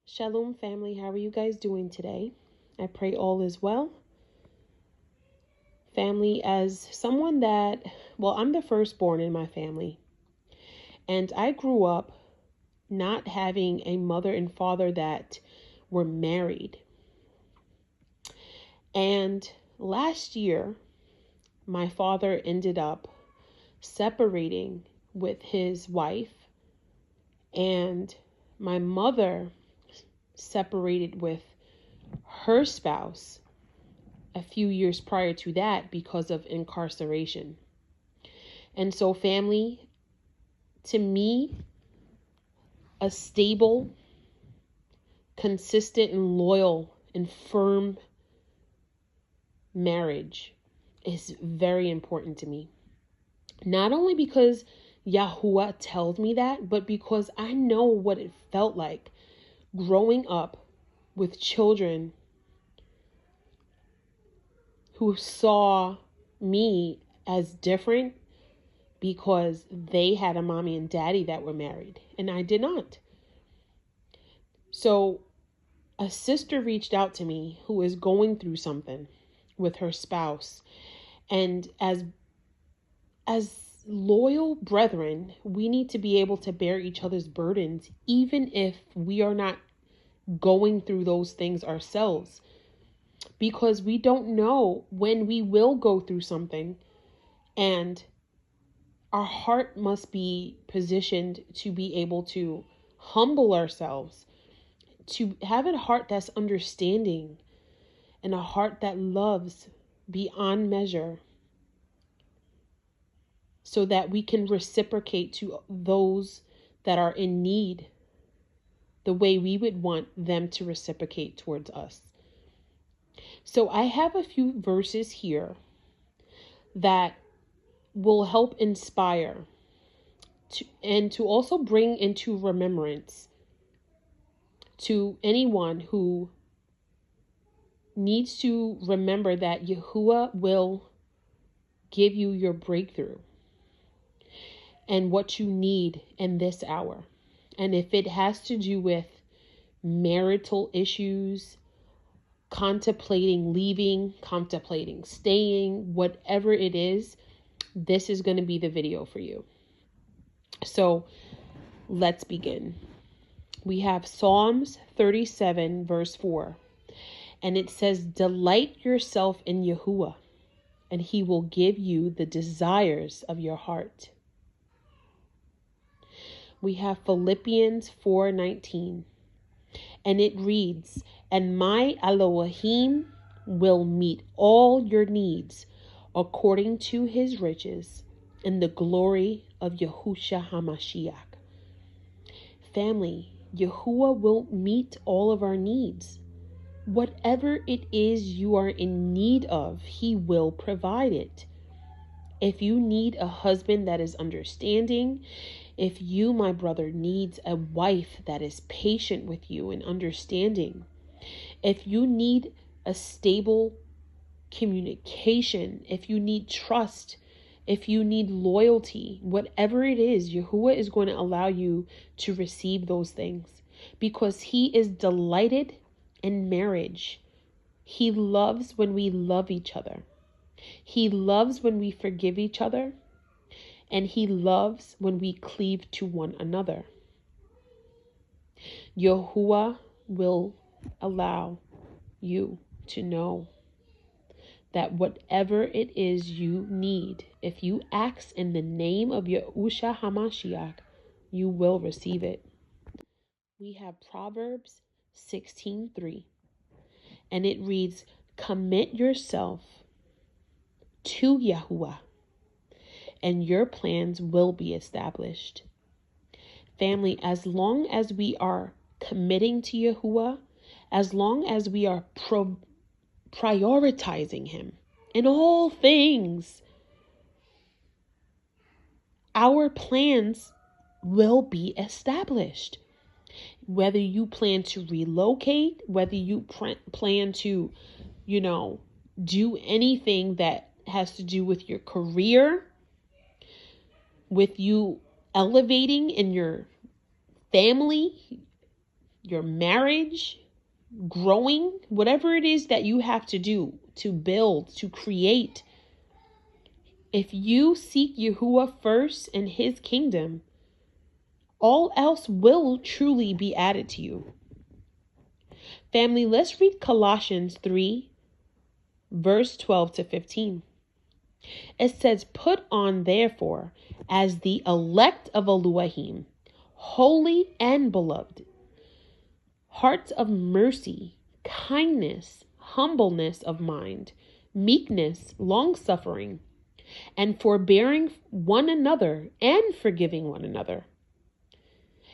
Shalom family, how are you guys doing today? I pray all is well. Family, as someone I'm the firstborn in my family. And I grew up not having a mother and father that were married. And last year, my father ended up separating with his wife, and my mother separated with her spouse a few years prior to that because of incarceration. And so family, to me, a stable, consistent, and loyal and firm marriage is very important to me. Not only because Yahuwah tells me that, but because I know what it felt like growing up with children who saw me as different because they had a mommy and daddy that were married and I did not. So a sister reached out to me who is going through something with her spouse, and as loyal brethren, we need to be able to bear each other's burdens even if we are not going through those things ourselves, because we don't know when we will go through something, and our heart must be positioned to be able to humble ourselves, to have a heart that's understanding and a heart that loves beyond measure, so that we can reciprocate to those that are in need the way we would want them to reciprocate towards us. So I have a few verses here that will help inspire and to also bring into remembrance to anyone who needs to remember that Yahuwah will give you your breakthrough and what you need in this hour. And if it has to do with marital issues, contemplating leaving, contemplating staying, whatever it is, this is going to be the video for you. So let's begin. We have Psalms 37 verse 4. And it says, "Delight yourself in Yahuwah, and he will give you the desires of your heart." We have Philippians 4:19. And it reads, "And my Elohim will meet all your needs according to his riches in the glory of Yahushua HaMashiach." Family, Yahuwah will meet all of our needs. Whatever it is you are in need of, he will provide it. If you need a husband that is understanding, if you, my brother, needs a wife that is patient with you and understanding, if you need a stable communication, if you need trust, if you need loyalty, whatever it is, Yahuwah is going to allow you to receive those things, because he is delighted in marriage. He loves when we love each other. He loves when we forgive each other. And he loves when we cleave to one another. Yahuwah will allow you to know that whatever it is you need, if you ask in the name of Yahushua HaMashiach, you will receive it. We have Proverbs 16:3, and it reads, "Commit yourself to Yahuwah, and your plans will be established." Family, as long as we are committing to Yahuwah, as long as we are prioritizing him in all things, our plans will be established. Whether you plan to relocate, whether you plan to, do anything that has to do with your career, with you elevating in your family, your marriage, growing, whatever it is that you have to do to build, to create. If you seek Yahuwah first and his kingdom, all else will truly be added to you. Family, let's read Colossians 3, verse 12 to 15. It says, put on, therefore, as the elect of Elohim, holy and beloved, hearts of mercy, kindness, humbleness of mind, meekness, long-suffering, and forbearing one another and forgiving one another.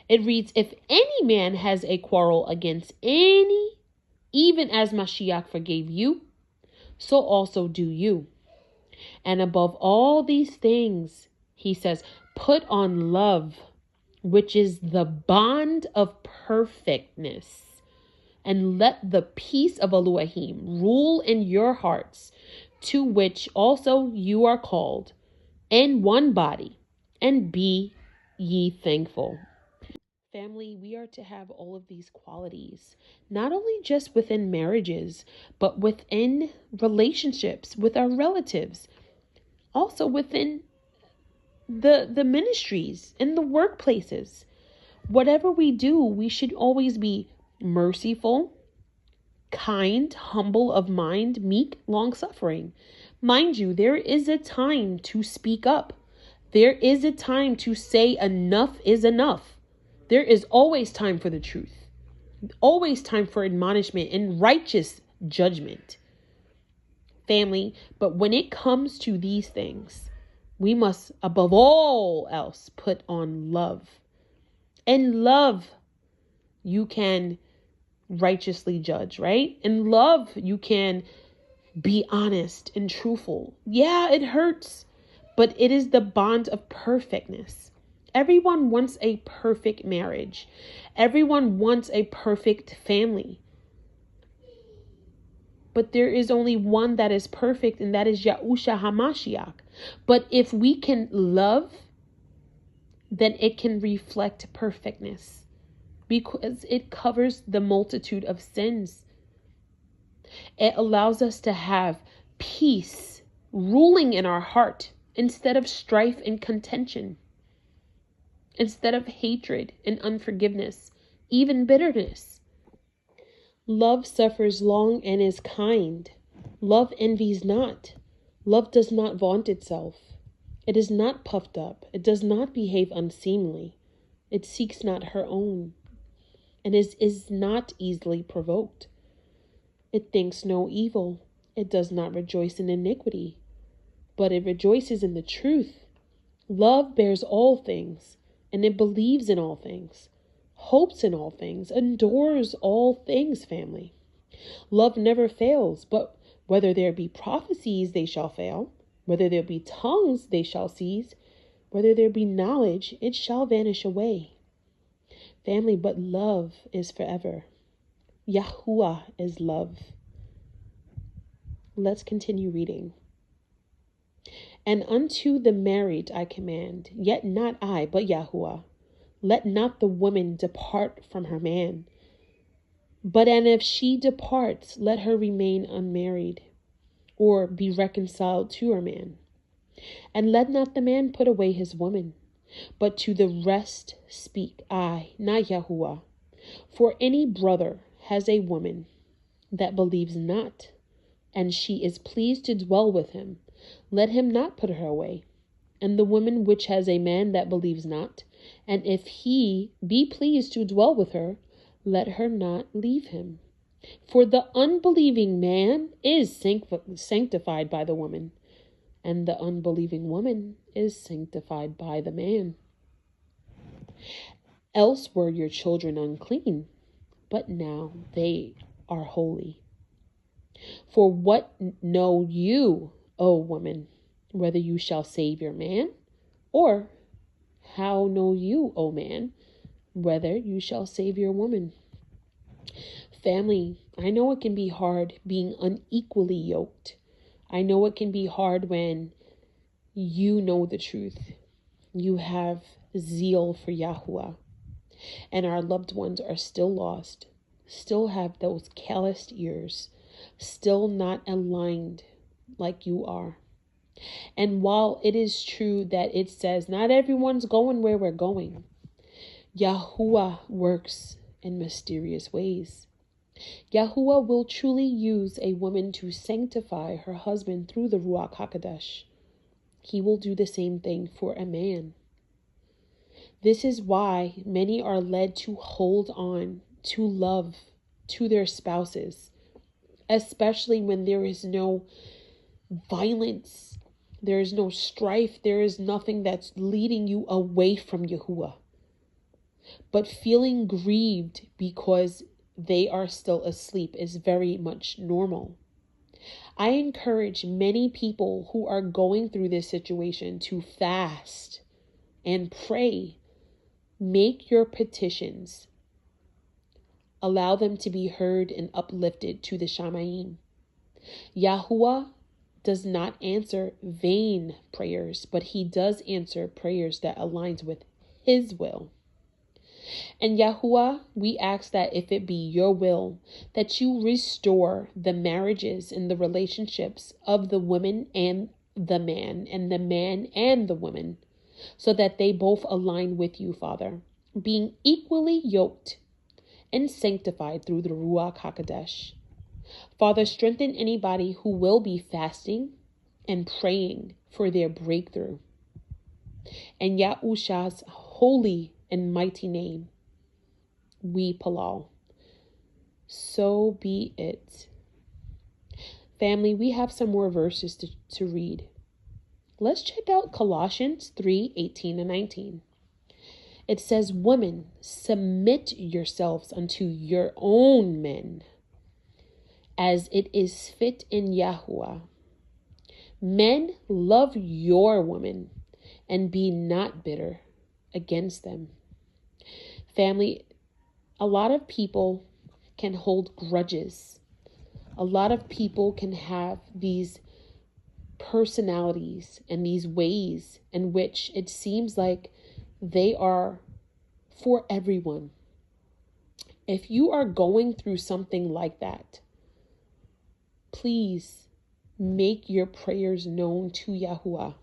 It reads, if any man has a quarrel against any, even as Mashiach forgave you, so also do you. And above all these things, he says, put on love, which is the bond of perfectness. And let the peace of Elohim rule in your hearts, to which also you are called, in one body, and be ye thankful. Family, we are to have all of these qualities, not only just within marriages, but within relationships with our relatives, also within the ministries, in the workplaces. Whatever we do, we should always be merciful, kind, humble of mind, meek, long-suffering. Mind you, there is a time to speak up. There is a time to say enough is enough. There is always time for the truth. Always time for admonishment and righteous judgment. Family, but when it comes to these things, we must, above all else, put on love. In love, you can righteously judge, right? In love, you can be honest and truthful. Yeah, it hurts, but it is the bond of perfectness. Everyone wants a perfect marriage. Everyone wants a perfect family. But there is only one that is perfect, and that is Yahushua HaMashiach. But if we can love, then it can reflect perfectness, because it covers the multitude of sins. It allows us to have peace ruling in our heart instead of strife and contention, instead of hatred and unforgiveness, even bitterness. Love suffers long and is kind. Love envies not. Love does not vaunt itself. It is not puffed up. It does not behave unseemly. It seeks not her own, and is not easily provoked. It thinks no evil. It does not rejoice in iniquity, but it rejoices in the truth. Love bears all things, and it believes in all things, hopes in all things, endures all things, family. Love never fails, but whether there be prophecies, they shall fail. Whether there be tongues, they shall cease. Whether there be knowledge, it shall vanish away. Family, but love is forever. Yahuwah is love. Let's continue reading. And unto the married I command, yet not I, but Yahuwah. Let not the woman depart from her man. But and if she departs, let her remain unmarried, or be reconciled to her man. And let not the man put away his woman, but to the rest speak I, not Yahuwah. For any brother has a woman that believes not, and she is pleased to dwell with him, let him not put her away. And the woman which has a man that believes not, and if he be pleased to dwell with her, let her not leave him. For the unbelieving man is sanctified by the woman, and the unbelieving woman is sanctified by the man. Else were your children unclean, but now they are holy. For what know you, O woman, whether you shall save your man? Or how know you, O man, whether you shall save your woman? Family, I know it can be hard being unequally yoked. I know it can be hard when you know the truth. You have zeal for Yahuwah. and our loved ones are still lost, still have those calloused ears, still not aligned like you are. And while it is true that it says not everyone's going where we're going, Yahuwah works in mysterious ways. Yahuwah will truly use a woman to sanctify her husband through the Ruach HaKodesh. He will do the same thing for a man. This is why many are led to hold on to love to their spouses, especially when there is no violence, there is no strife, there is nothing that's leading you away from Yahuwah. But feeling grieved because they are still asleep is very much normal. I encourage many people who are going through this situation to fast and pray. Make your petitions. Allow them to be heard and uplifted to the Shamayim. Yahuwah does not answer vain prayers, but he does answer prayers that aligns with his will. And Yahuwah, we ask that if it be your will, that you restore the marriages and the relationships of the woman and the man and the woman, so that they both align with you, Father, being equally yoked and sanctified through the Ruach HaKodesh. Father, strengthen anybody who will be fasting and praying for their breakthrough. In Yahusha's holy and mighty name, we Palal. So be it. Family, we have some more verses to read. Let's check out Colossians 3:18 and 19. It says, women, submit yourselves unto your own men, as it is fit in Yahuwah. Men, love your women, and be not bitter against them. Family, a lot of people can hold grudges. A lot of people can have these personalities and these ways in which it seems like they are for everyone. If you are going through something like that, please make your prayers known to Yahuwah.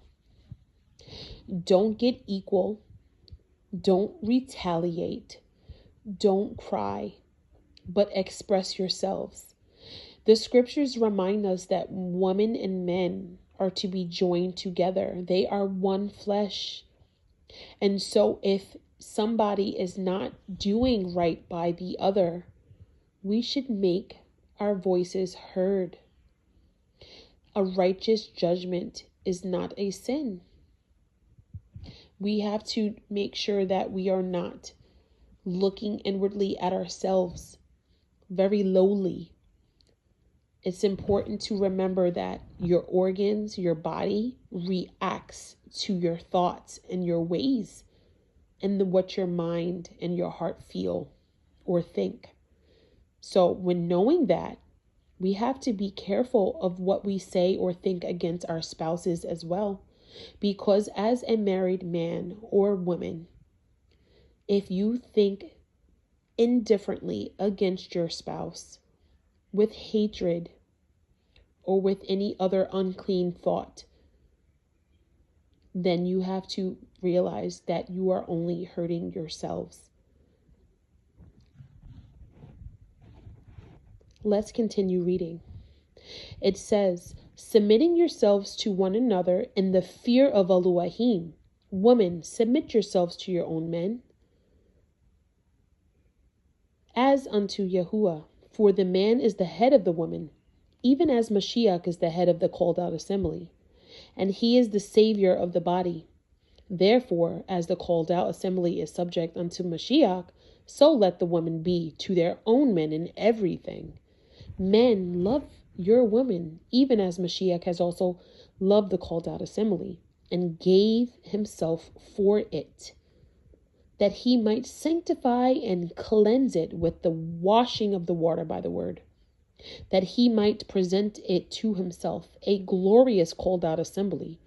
Don't get equal. Don't retaliate. Don't cry, but express yourselves. The scriptures remind us that women and men are to be joined together. They are one flesh. And so if somebody is not doing right by the other, we should make our voices heard. A righteous judgment is not a sin. We have to make sure that we are not looking inwardly at ourselves very lowly. It's important to remember that your organs, your body reacts to your thoughts and your ways and what your mind and your heart feel or think. So when knowing that, we have to be careful of what we say or think against our spouses as well. Because as a married man or woman, if you think indifferently against your spouse with hatred or with any other unclean thought, then you have to realize that you are only hurting yourselves. Let's continue reading. It says, submitting yourselves to one another in the fear of Elohim. Women, submit yourselves to your own men, as unto Yahuwah. For the man is the head of the woman, even as Mashiach is the head of the called out assembly, and he is the savior of the body. Therefore, as the called out assembly is subject unto Mashiach, so let the women be to their own men in everything. Men, love your women, even as Mashiach has also loved the called out assembly, and gave himself for it, that he might sanctify and cleanse it with the washing of the water by the word, that he might present it to himself a glorious called out assembly,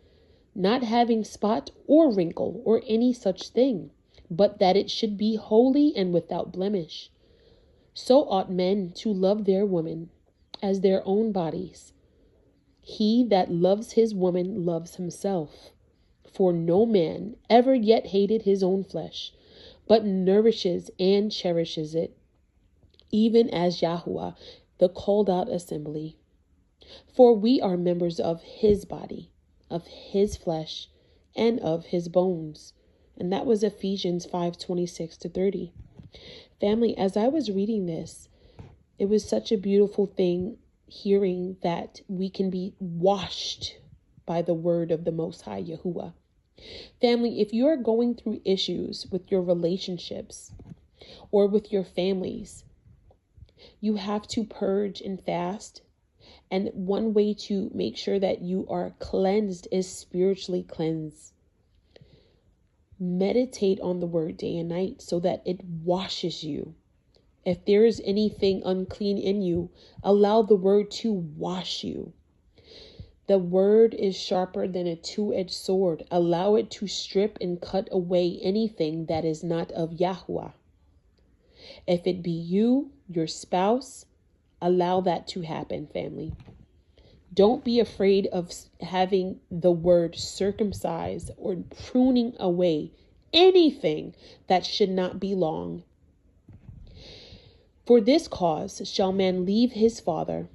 not having spot or wrinkle or any such thing, but that it should be holy and without blemish. So ought men to love their women as their own bodies. He that loves his woman loves himself. For no man ever yet hated his own flesh, but nourishes and cherishes it, even as Yahuwah, the called out assembly. For we are members of his body, of his flesh, and of his bones. And that was Ephesians 5:26-30. Family, as I was reading this, it was such a beautiful thing hearing that we can be washed by the word of the Most High Yahuwah. Family, if you are going through issues with your relationships or with your families, you have to purge and fast. And one way to make sure that you are cleansed is spiritually cleansed. Meditate on the word day and night so that it washes you. If there is anything unclean in you, allow the word to wash you. The word is sharper than a two-edged sword. Allow it to strip and cut away anything that is not of Yahuwah. If it be you, your spouse, allow that to happen, family. Don't be afraid of having the word circumcise or pruning away anything that should not belong. For this cause shall man leave his father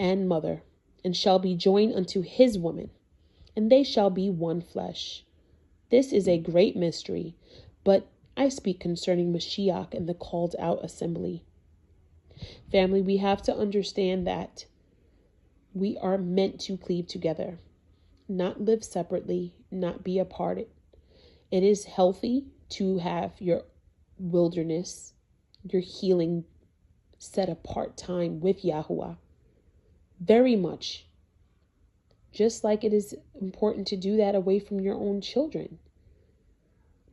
and mother, and shall be joined unto his woman, and they shall be one flesh. This is a great mystery, but I speak concerning Mashiach and the called out assembly. Family, we have to understand that we are meant to cleave together, not live separately, not be apart. It is healthy to have your wilderness, your healing set apart time with Yahuwah. Very much. Just like it is important to do that away from your own children.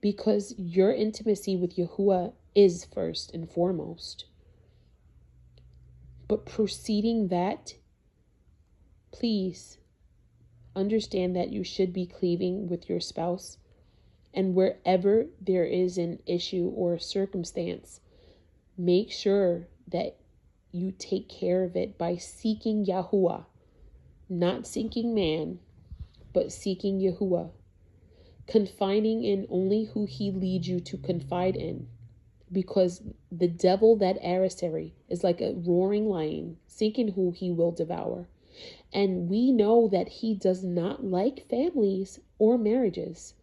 Because your intimacy with Yahuwah is first and foremost. But preceding that, please understand that you should be cleaving with your spouse. And wherever there is an issue or a circumstance, make sure that you take care of it by seeking Yahuwah. Not seeking man, but seeking Yahuwah. Confiding in only who he leads you to confide in. Because the devil, that adversary, is like a roaring lion, seeking who he will devour. And we know that he does not like families or marriages.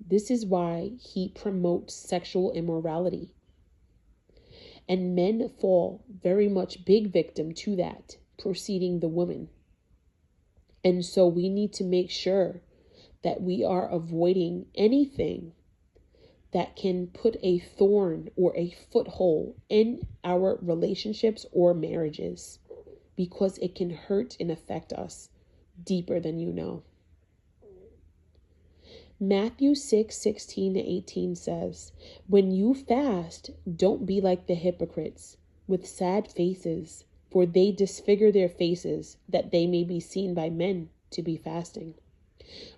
This is why he promotes sexual immorality. And men fall very much big victim to that, preceding the woman. And so we need to make sure that we are avoiding anything that can put a thorn or a foothold in our relationships or marriages, because it can hurt and affect us deeper than you know. Matthew 6:16-18 says, when you fast, don't be like the hypocrites with sad faces, for they disfigure their faces that they may be seen by men to be fasting.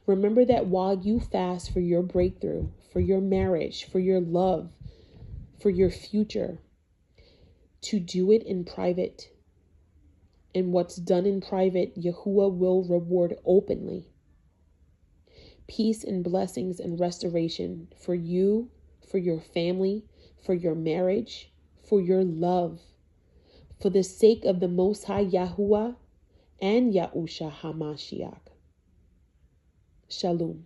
Remember that while you fast for your breakthrough, for your marriage, for your love, for your future, to do it in private. And what's done in private, Yahuwah will reward openly. Peace and blessings and restoration for you, for your family, for your marriage, for your love, for the sake of the Most High Yahuwah and Yahusha HaMashiach. Shalom.